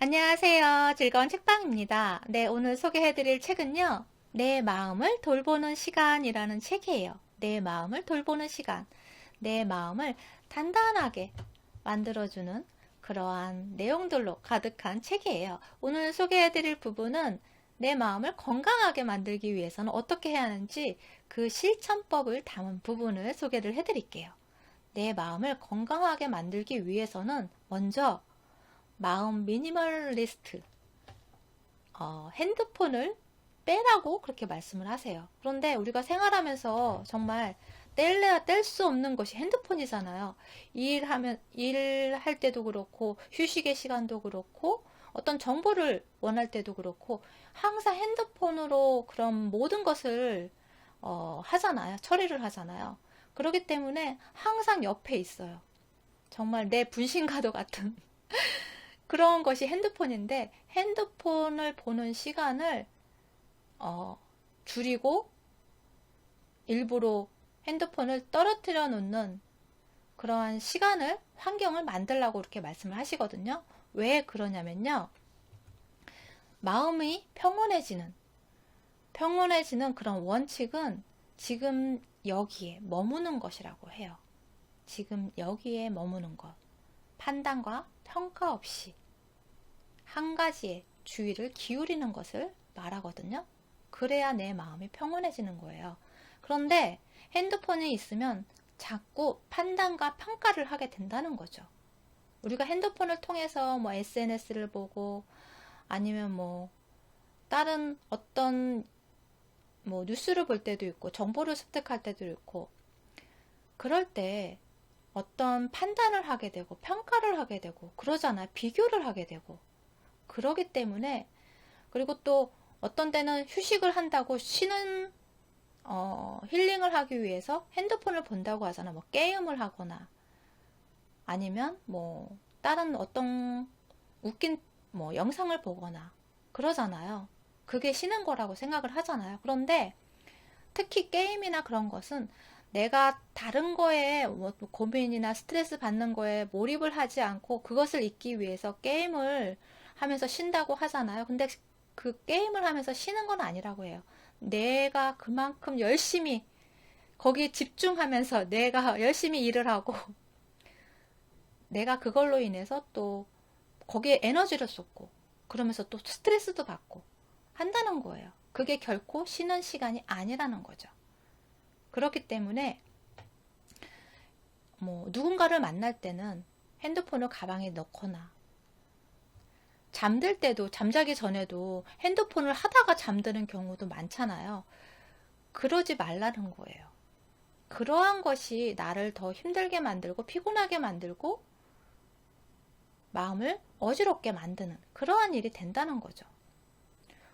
안녕하세요. 즐거운 책방입니다. 네, 오늘 소개해드릴 책은요. 내 마음을 돌보는 시간이라는 책이에요. 내 마음을 돌보는 시간. 내 마음을 단단하게 만들어주는 그러한 내용들로 가득한 책이에요. 오늘 소개해드릴 부분은 내 마음을 건강하게 만들기 위해서는 어떻게 해야 하는지 그 실천법을 담은 부분을 소개를 해드릴게요. 내 마음을 건강하게 만들기 위해서는 먼저 마음 미니멀리스트, 핸드폰을 빼라고 그렇게 말씀을 하세요. 그런데 우리가 생활하면서 정말 뗄래야 뗄 수 없는 것이 핸드폰이잖아요. 일할 때도 그렇고, 휴식의 시간도 그렇고, 어떤 정보를 원할 때도 그렇고, 항상 핸드폰으로 그런 모든 것을 하잖아요. 처리를 하잖아요. 그렇기 때문에 항상 옆에 있어요. 정말 내 분신과도 같은 그런 것이 핸드폰인데 핸드폰을 보는 시간을 줄이고 일부러 핸드폰을 떨어뜨려 놓는 그러한 시간을 환경을 만들라고 이렇게 말씀을 하시거든요. 왜 그러냐면요. 마음이 평온해지는 그런 원칙은 지금 여기에 머무는 것이라고 해요. 지금 여기에 머무는 것. 판단과 평가 없이 한 가지에 주의를 기울이는 것을 말하거든요. 그래야 내 마음이 평온해지는 거예요. 그런데 핸드폰이 있으면 자꾸 판단과 평가를 하게 된다는 거죠. 우리가 핸드폰을 통해서 뭐 SNS를 보고 아니면 뭐 다른 어떤 뭐 뉴스를 볼 때도 있고 정보를 습득할 때도 있고 그럴 때 어떤 판단을 하게 되고 평가를 하게 되고 그러잖아요. 비교를 하게 되고 그러기 때문에 그리고 또 어떤 때는 휴식을 한다고 쉬는 힐링을 하기 위해서 핸드폰을 본다고 하잖아. 뭐 게임을 하거나 아니면 뭐 다른 어떤 웃긴 뭐 영상을 보거나 그러잖아요. 그게 쉬는 거라고 생각을 하잖아요. 그런데 특히 게임이나 그런 것은 내가 다른 거에 뭐 고민이나 스트레스 받는 거에 몰입을 하지 않고 그것을 잊기 위해서 게임을 하면서 쉰다고 하잖아요. 근데 그 게임을 하면서 쉬는 건 아니라고 해요. 내가 그만큼 열심히 거기에 집중하면서 내가 열심히 일을 하고 내가 그걸로 인해서 또 거기에 에너지를 쏟고 그러면서 또 스트레스도 받고 한다는 거예요. 그게 결코 쉬는 시간이 아니라는 거죠. 그렇기 때문에 뭐 누군가를 만날 때는 핸드폰을 가방에 넣거나 잠들 때도 잠자기 전에도 핸드폰을 하다가 잠드는 경우도 많잖아요. 그러지 말라는 거예요. 그러한 것이 나를 더 힘들게 만들고 피곤하게 만들고 마음을 어지럽게 만드는 그러한 일이 된다는 거죠.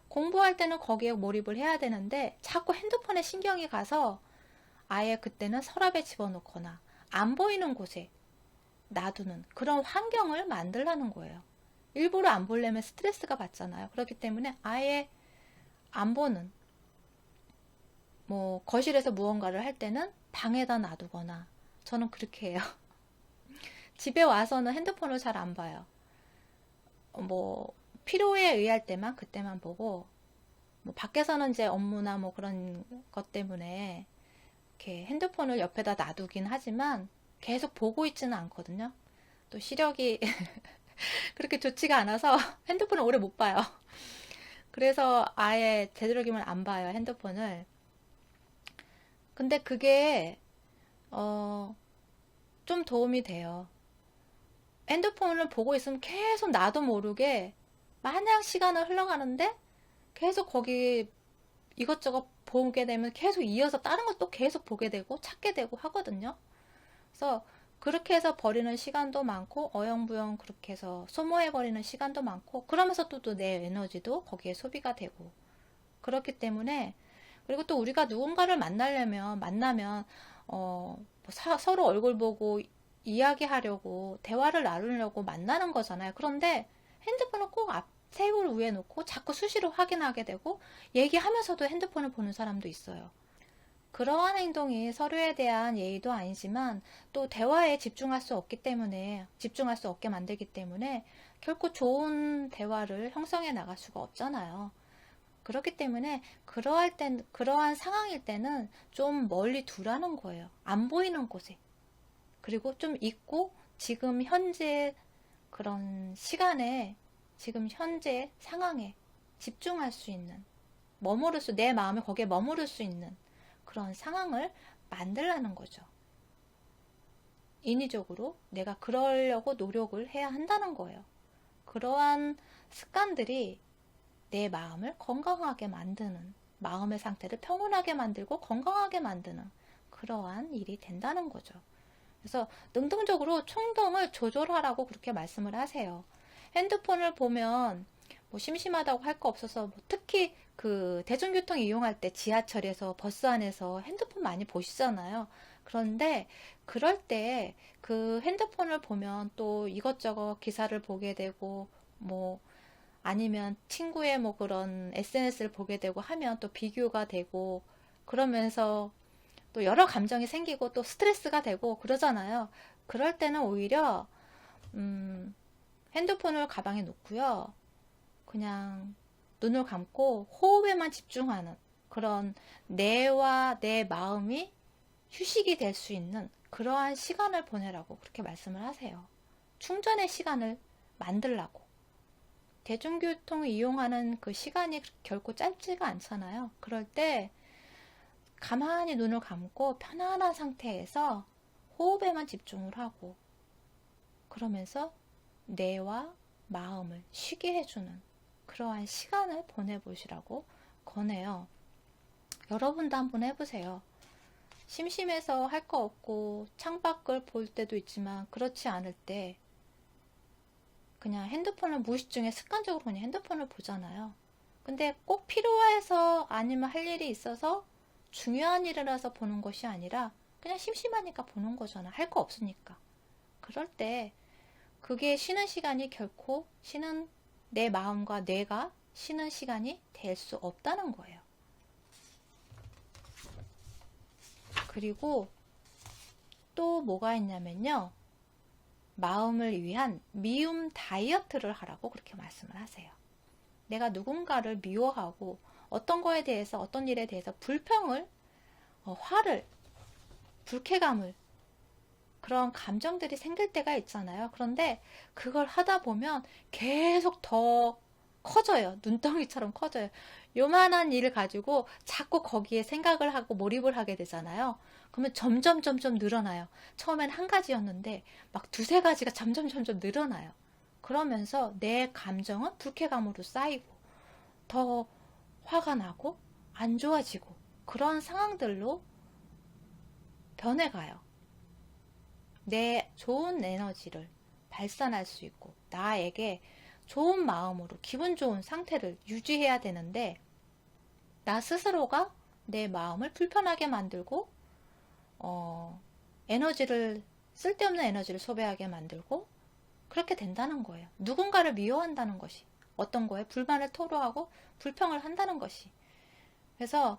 공부할 때는 거기에 몰입을 해야 되는데 자꾸 핸드폰에 신경이 가서 아예 그때는 서랍에 집어넣거나 안 보이는 곳에 놔두는 그런 환경을 만들라는 거예요. 일부러 안 보려면 스트레스가 받잖아요. 그렇기 때문에 아예 안 보는 뭐 거실에서 무언가를 할 때는 방에다 놔두거나 저는 그렇게 해요. 집에 와서는 핸드폰을 잘 안 봐요. 뭐 필요에 의할 때만 그때만 보고 뭐 밖에서는 이제 업무나 뭐 그런 것 때문에 이렇게 핸드폰을 옆에다 놔두긴 하지만 계속 보고 있지는 않거든요. 또 시력이 그렇게 좋지가 않아서 핸드폰을 오래 못 봐요. 그래서 아예 되도록이면 안 봐요, 핸드폰을. 근데 그게 좀 도움이 돼요. 핸드폰을 보고 있으면 계속 나도 모르게 마냥 시간을 흘러가는데 계속 거기 이것저것 보게 되면 계속 이어서 다른 것도 계속 보게 되고 찾게 되고 하거든요. 그래서 그렇게 해서 버리는 시간도 많고 어영부영 그렇게 해서 소모해버리는 시간도 많고 그러면서 또 내 에너지도 거기에 소비가 되고 그렇기 때문에 그리고 또 우리가 누군가를 만나면 서로 얼굴 보고 이야기하려고 대화를 나누려고 만나는 거잖아요. 그런데 핸드폰을 꼭 앞 테이블 위에 놓고 자꾸 수시로 확인하게 되고 얘기하면서도 핸드폰을 보는 사람도 있어요. 그러한 행동이 서로에 대한 예의도 아니지만 또 대화에 집중할 수 없기 때문에 집중할 수 없게 만들기 때문에 결코 좋은 대화를 형성해 나갈 수가 없잖아요. 그렇기 때문에 그러한 상황일 때는 좀 멀리 두라는 거예요. 안 보이는 곳에. 그리고 좀 있고 지금 현재 그런 시간에 지금 현재 상황에 집중할 수 있는 내 마음이 거기에 머무를 수 있는 그런 상황을 만들라는 거죠. 인위적으로 내가 그러려고 노력을 해야 한다는 거예요. 그러한 습관들이 내 마음을 건강하게 만드는, 마음의 상태를 평온하게 만들고 건강하게 만드는 그러한 일이 된다는 거죠. 그래서 능동적으로 충동을 조절하라고 그렇게 말씀을 하세요. 핸드폰을 보면 뭐 심심하다고 할 거 없어서 특히 그 대중교통 이용할 때 지하철에서 버스 안에서 핸드폰 많이 보시잖아요. 그런데 그럴 때 그 핸드폰을 보면 또 이것저것 기사를 보게 되고 뭐 아니면 친구의 뭐 그런 SNS를 보게 되고 하면 또 비교가 되고 그러면서 또 여러 감정이 생기고 또 스트레스가 되고 그러잖아요. 그럴 때는 오히려 핸드폰을 가방에 놓고요. 그냥 눈을 감고 호흡에만 집중하는 그런 뇌와 내 마음이 휴식이 될 수 있는 그러한 시간을 보내라고 그렇게 말씀을 하세요. 충전의 시간을 만들라고. 대중교통을 이용하는 그 시간이 결코 짧지가 않잖아요. 그럴 때 가만히 눈을 감고 편안한 상태에서 호흡에만 집중을 하고 그러면서 뇌와 마음을 쉬게 해주는 그러한 시간을 보내보시라고 권해요. 여러분도 한번 해보세요. 심심해서 할 거 없고 창밖을 볼 때도 있지만 그렇지 않을 때 그냥 핸드폰을 무의식 중에 습관적으로 그냥 핸드폰을 보잖아요. 근데 꼭 필요해서 아니면 할 일이 있어서 중요한 일이라서 보는 것이 아니라 그냥 심심하니까 보는 거잖아. 할 거 없으니까. 그럴 때 그게 쉬는 시간이 결코 내 마음과 뇌가 쉬는 시간이 될 수 없다는 거예요. 그리고 또 뭐가 있냐면요. 마음을 위한 미움 다이어트를 하라고 그렇게 말씀을 하세요. 내가 누군가를 미워하고 어떤 거에 대해서 어떤 일에 대해서 불평을 화를 불쾌감을 그런 감정들이 생길 때가 있잖아요. 그런데 그걸 하다 보면 계속 더 커져요. 눈덩이처럼 커져요. 요만한 일을 가지고 자꾸 거기에 생각을 하고 몰입을 하게 되잖아요. 그러면 점점 늘어나요. 처음엔 한 가지였는데 막 두세 가지가 점점 늘어나요. 그러면서 내 감정은 불쾌감으로 쌓이고 더 화가 나고 안 좋아지고 그런 상황들로 변해가요. 내 좋은 에너지를 발산할 수 있고 나에게 좋은 마음으로 기분 좋은 상태를 유지해야 되는데 나 스스로가 내 마음을 불편하게 만들고 쓸데없는 에너지를 소비하게 만들고 그렇게 된다는 거예요. 누군가를 미워한다는 것이 어떤 거에 불만을 토로하고 불평을 한다는 것이. 그래서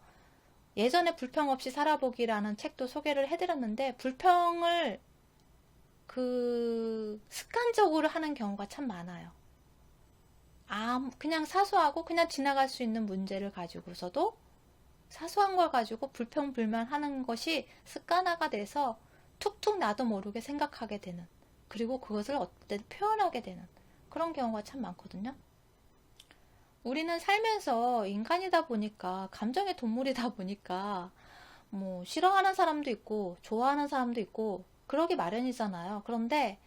예전에 불평 없이 살아보기라는 책도 소개를 해드렸는데 불평을 습관적으로 하는 경우가 참 많아요. 그냥 사소하고 그냥 지나갈 수 있는 문제를 가지고서도 사소한 걸 가지고 불평불만하는 것이 습관화가 돼서 툭툭 나도 모르게 생각하게 되는 그리고 그것을 어떤 표현하게 되는 그런 경우가 참 많거든요. 우리는 살면서 인간이다 보니까 감정의 동물이다 보니까 뭐 싫어하는 사람도 있고 좋아하는 사람도 있고 그러기 마련이잖아요. 그런데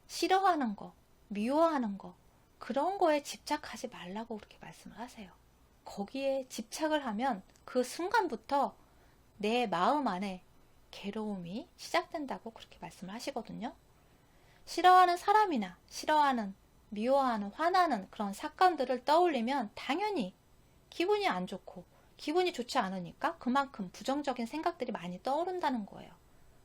싫어하는 거, 미워하는 거 그런 거에 집착하지 말라고 그렇게 말씀을 하세요. 거기에 집착을 하면 그 순간부터 내 마음 안에 괴로움이 시작된다고 그렇게 말씀을 하시거든요. 싫어하는 사람이나 미워하는, 화나는 그런 사건들을 떠올리면 당연히 기분이 안 좋고 기분이 좋지 않으니까 그만큼 부정적인 생각들이 많이 떠오른다는 거예요.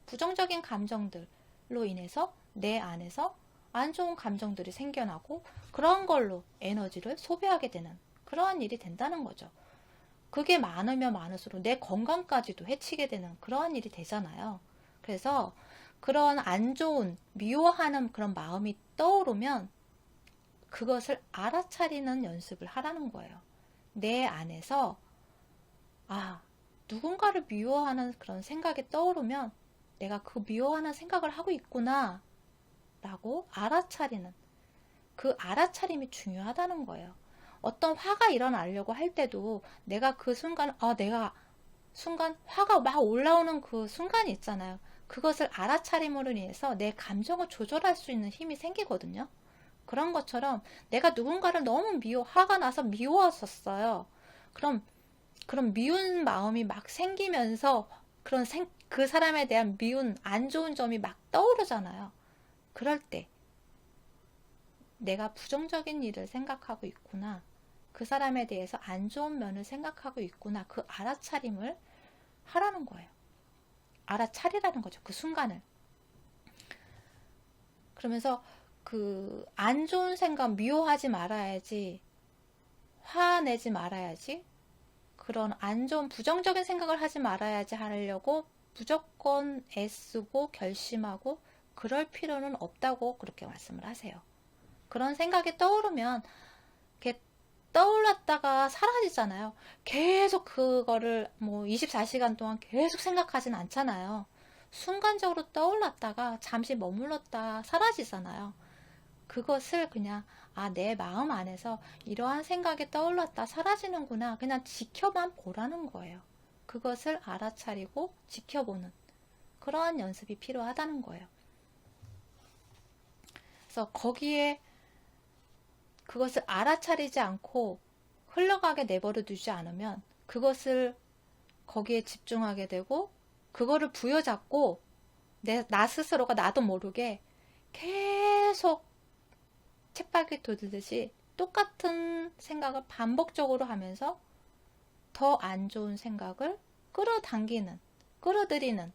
부정적인 감정들로 인해서 내 안에서 안 좋은 감정들이 생겨나고 그런 걸로 에너지를 소비하게 되는 그러한 일이 된다는 거죠. 그게 많으면 많을수록 내 건강까지도 해치게 되는 그러한 일이 되잖아요. 그래서 그런 안 좋은 미워하는 그런 마음이 떠오르면 그것을 알아차리는 연습을 하라는 거예요. 내 안에서 누군가를 미워하는 그런 생각이 떠오르면 내가 그 미워하는 생각을 하고 있구나 라고 알아차리는, 그 알아차림이 중요하다는 거예요. 어떤 화가 일어나려고 할 때도 내가 그 순간 화가 막 올라오는 그 순간이 있잖아요. 그것을 알아차림으로 인해서 내 감정을 조절할 수 있는 힘이 생기거든요. 그런 것처럼 내가 누군가를 너무 화가 나서 미워했었어요. 그럼 미운 마음이 막 생기면서 그 사람에 대한 미운 안 좋은 점이 막 떠오르잖아요. 그럴 때 내가 부정적인 일을 생각하고 있구나. 그 사람에 대해서 안 좋은 면을 생각하고 있구나. 그 알아차림을 하라는 거예요. 알아차리라는 거죠. 그 순간을. 그러면서 그 안 좋은 생각 미워하지 말아야지. 화내지 말아야지. 그런 안 좋은 부정적인 생각을 하지 말아야지 하려고 무조건 애쓰고 결심하고 그럴 필요는 없다고 그렇게 말씀을 하세요. 그런 생각이 떠오르면 이렇게 떠올랐다가 사라지잖아요. 계속 그거를 24시간 동안 계속 생각하진 않잖아요. 순간적으로 떠올랐다가 잠시 머물렀다 사라지잖아요. 그것을 그냥 내 마음 안에서 이러한 생각이 떠올랐다 사라지는구나 그냥 지켜만 보라는 거예요. 그것을 알아차리고 지켜보는 그러한 연습이 필요하다는 거예요. 그래서 거기에 그것을 알아차리지 않고 흘러가게 내버려 두지 않으면 그것을 거기에 집중하게 되고 그거를 부여잡고 나 스스로가 나도 모르게 계속 쳇바퀴 돌듯이 똑같은 생각을 반복적으로 하면서 더 안 좋은 생각을 끌어들이는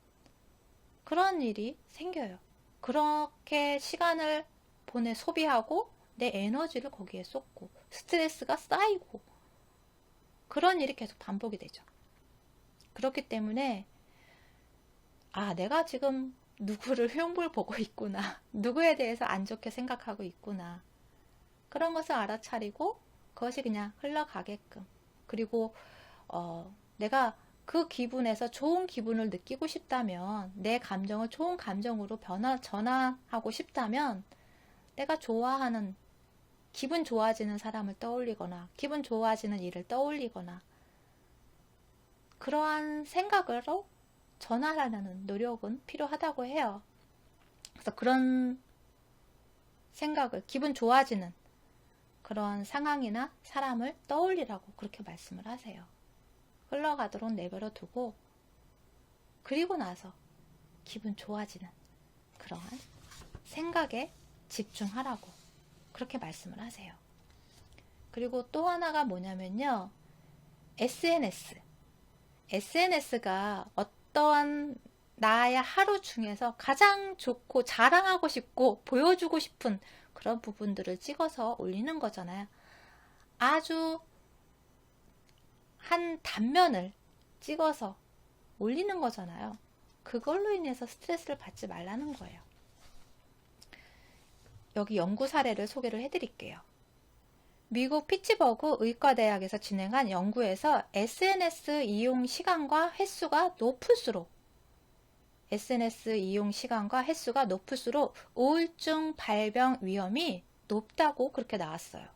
그런 일이 생겨요. 그렇게 시간을 소비하고 내 에너지를 거기에 쏟고 스트레스가 쌓이고 그런 일이 계속 반복이 되죠. 그렇기 때문에 내가 지금 누구를 흉볼 보고 있구나. 누구에 대해서 안 좋게 생각하고 있구나. 그런 것을 알아차리고 그것이 그냥 흘러가게끔. 그리고 내가 그 기분에서 좋은 기분을 느끼고 싶다면 내 감정을 좋은 감정으로 전환하고 싶다면 내가 좋아하는 기분 좋아지는 사람을 떠올리거나 기분 좋아지는 일을 떠올리거나 그러한 생각으로 전환하려는 노력은 필요하다고 해요. 그래서 그런 생각을 기분 좋아지는 그런 상황이나 사람을 떠올리라고 그렇게 말씀을 하세요. 흘러가도록 내버려 두고 그리고 나서 기분 좋아지는 그러한 생각에 집중하라고 그렇게 말씀을 하세요. 그리고 또 하나가 뭐냐면요. SNS가 어떠한 나의 하루 중에서 가장 좋고 자랑하고 싶고 보여주고 싶은 그런 부분들을 찍어서 올리는 거잖아요. 아주 한 단면을 찍어서 올리는 거잖아요. 그걸로 인해서 스트레스를 받지 말라는 거예요. 여기 연구 사례를 소개를 해드릴게요. 미국 피츠버그 의과대학에서 진행한 연구에서 SNS 이용 시간과 횟수가 높을수록 우울증 발병 위험이 높다고 그렇게 나왔어요.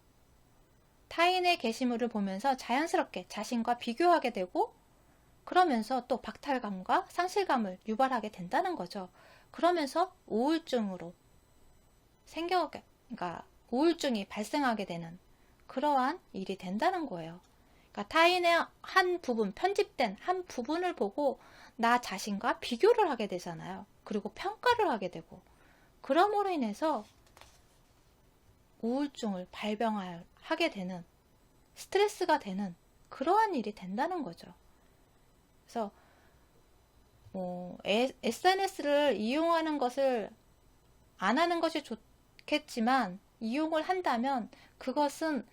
타인의 게시물을 보면서 자연스럽게 자신과 비교하게 되고 그러면서 또 박탈감과 상실감을 유발하게 된다는 거죠. 그러면서 우울증이 발생하게 되는 그러한 일이 된다는 거예요. 그러니까 타인의 편집된 한 부분을 보고 나 자신과 비교를 하게 되잖아요. 그리고 평가를 하게 되고 그러므로 인해서 우울증을 발병하게 되는 스트레스가 되는 그러한 일이 된다는 거죠. 그래서 SNS를 이용하는 것을 안 하는 것이 좋겠지만 이용을 한다면 그것은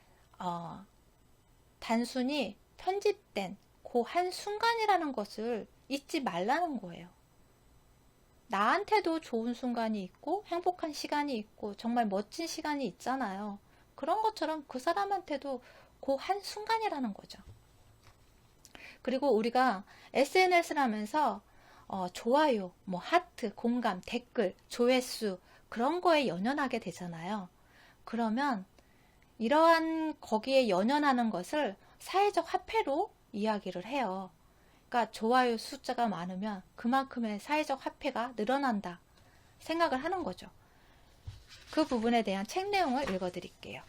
단순히 편집된 그 한순간이라는 것을 잊지 말라는 거예요. 나한테도 좋은 순간이 있고 행복한 시간이 있고 정말 멋진 시간이 있잖아요. 그런 것처럼 그 사람한테도 그 한순간이라는 거죠. 그리고 우리가 SNS를 하면서 좋아요, 뭐 하트, 공감, 댓글, 조회수 그런 거에 연연하게 되잖아요. 그러면 이러한 거기에 연연하는 것을 사회적 화폐로 이야기를 해요. 그러니까 좋아요 숫자가 많으면 그만큼의 사회적 화폐가 늘어난다 생각을 하는 거죠. 그 부분에 대한 책 내용을 읽어드릴게요.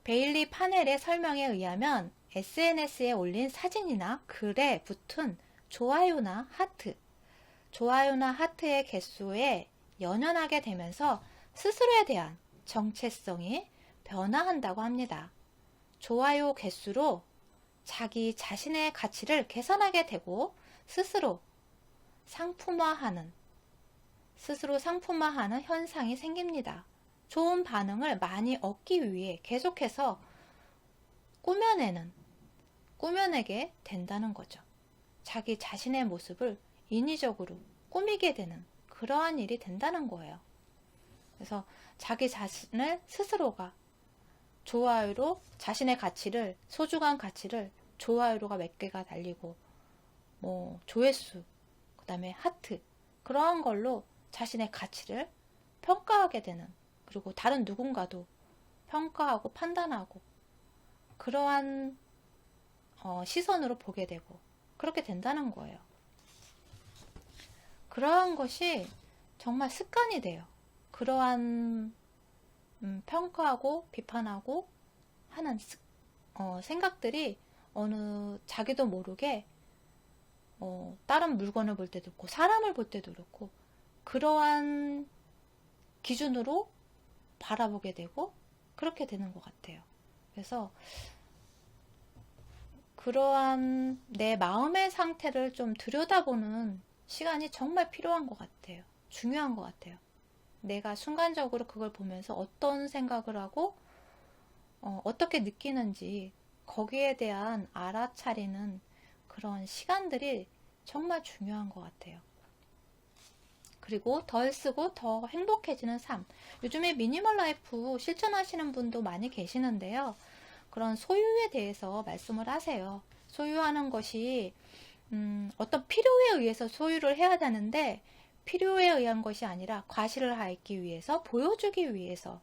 베일리 파넬의 설명에 의하면 SNS에 올린 사진이나 글에 붙은 좋아요나 하트의 개수에 연연하게 되면서 스스로에 대한 정체성이 변화한다고 합니다. 좋아요 개수로 자기 자신의 가치를 계산하게 되고 스스로 상품화하는 현상이 생깁니다. 좋은 반응을 많이 얻기 위해 계속해서 꾸며내게 된다는 거죠. 자기 자신의 모습을 인위적으로 꾸미게 되는 그러한 일이 된다는 거예요. 그래서 자기 자신을 스스로가 좋아요로 자신의 가치를, 소중한 가치를 좋아요로가 몇 개가 달리고 뭐 조회수, 그 다음에 하트 그러한 걸로 자신의 가치를 평가하게 되는, 그리고 다른 누군가도 평가하고 판단하고 그러한 시선으로 보게 되고 그렇게 된다는 거예요. 그러한 것이 정말 습관이 돼요. 그러한 평가하고 비판하고 하는 생각들이 자기도 모르게 다른 물건을 볼 때도 그렇고 사람을 볼 때도 그렇고 그러한 기준으로 바라보게 되고 그렇게 되는 것 같아요. 그래서 그러한 내 마음의 상태를 좀 들여다보는 시간이 정말 필요한 것 같아요. 중요한 것 같아요. 내가 순간적으로 그걸 보면서 어떤 생각을 하고 어떻게 느끼는지 거기에 대한 알아차리는 그런 시간들이 정말 중요한 것 같아요. 그리고 덜 쓰고 더 행복해지는 삶. 요즘에 미니멀 라이프 실천하시는 분도 많이 계시는데요. 그런 소유에 대해서 말씀을 하세요. 소유하는 것이 어떤 필요에 의해서 소유를 해야 되는데 필요에 의한 것이 아니라 과시를 하기 위해서, 보여주기 위해서,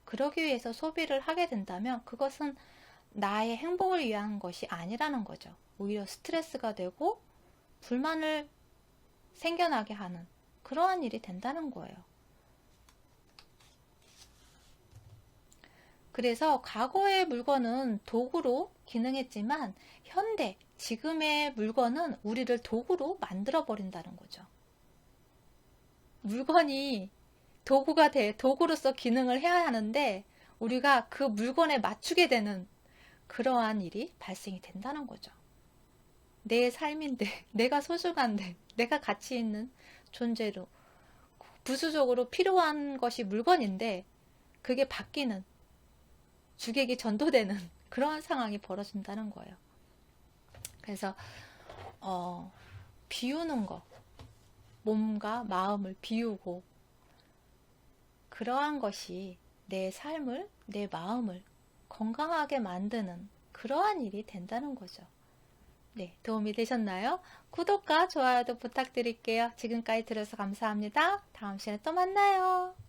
그러기 위해서 소비를 하게 된다면 그것은 나의 행복을 위한 것이 아니라는 거죠. 오히려 스트레스가 되고 불만을 생겨나게 하는 그러한 일이 된다는 거예요. 그래서 과거의 물건은 도구로 기능했지만 현대, 지금의 물건은 우리를 도구로 만들어 버린다는 거죠. 물건이 도구로서 기능을 해야 하는데 우리가 그 물건에 맞추게 되는 그러한 일이 발생이 된다는 거죠. 내 삶인데, 내가 소중한데, 내가 가치 있는 존재로 부수적으로 필요한 것이 물건인데 그게 바뀌는, 주객이 전도되는 그러한 상황이 벌어진다는 거예요. 그래서 비우는 거, 몸과 마음을 비우고 그러한 것이 내 삶을, 내 마음을 건강하게 만드는 그러한 일이 된다는 거죠. 네, 도움이 되셨나요? 구독과 좋아요도 부탁드릴게요. 지금까지 들어서 감사합니다. 다음 시간에 또 만나요.